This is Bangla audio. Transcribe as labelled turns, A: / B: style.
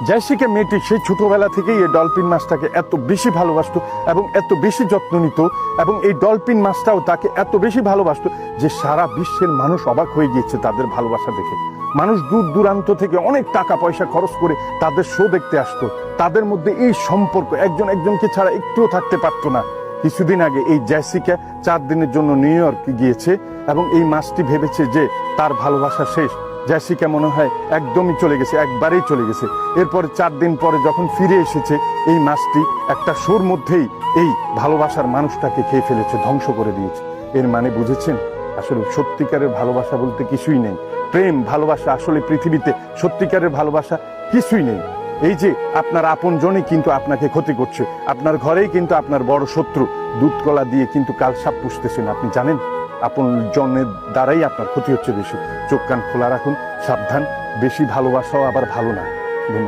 A: জেসিকা মেয়েটি সেই ছোটবেলা থেকেই এই ডলফিন মাছটাকে এত বেশি ভালোবাসতো এবং এত বেশি যত্ন নিত, এবং এই ডলফিন মাছটাও তাকে এত বেশি ভালোবাসতো যে সারা বিশ্বের মানুষ অবাক হয়ে গিয়েছে তাদের ভালোবাসা দেখে। মানুষ দূর দূরান্ত থেকে অনেক টাকা পয়সা খরচ করে তাদের শো দেখতে আসতো। তাদের মধ্যে এই সম্পর্ক একজন একজনকে ছাড়া একটুও থাকতে পারতো না। কিছুদিন আগে এই জেসিকা 4 দিনের জন্য নিউ ইয়র্কে গিয়েছে এবং এই মাছটি ভেবেছে যে তার ভালোবাসা শেষ। জেসিকা মনে হয় একদমই চলে গেছে, একবারেই চলে গেছে। এরপরে 4 দিন পরে যখন ফিরে এসেছে, এই মাছটি একটা শোর মধ্যেই এই ভালোবাসার মানুষটাকে খেয়ে ফেলেছে, ধ্বংস করে দিয়েছে। এর মানে বুঝেছেন? আসলে সত্যিকারের ভালোবাসা বলতে কিছুই নেই। প্রেম ভালোবাসা আসলে পৃথিবীতে সত্যিকারের ভালোবাসা কিছুই নেই। এই যে আপনার আপনজনই কিন্তু আপনাকে ক্ষতি করছে, আপনার ঘরেই কিন্তু আপনার বড় শত্রু। দুধ কলা দিয়ে কিন্তু কাল সাপ পুষতেছেন, আপনি জানেন? আপন জনের দ্বারাই আপনার ক্ষতি হচ্ছে বেশি। চোখ কান খোলা রাখুন, সাবধান। বেশি ভালোবাসাও আবার ভালো না। ধন্যবাদ।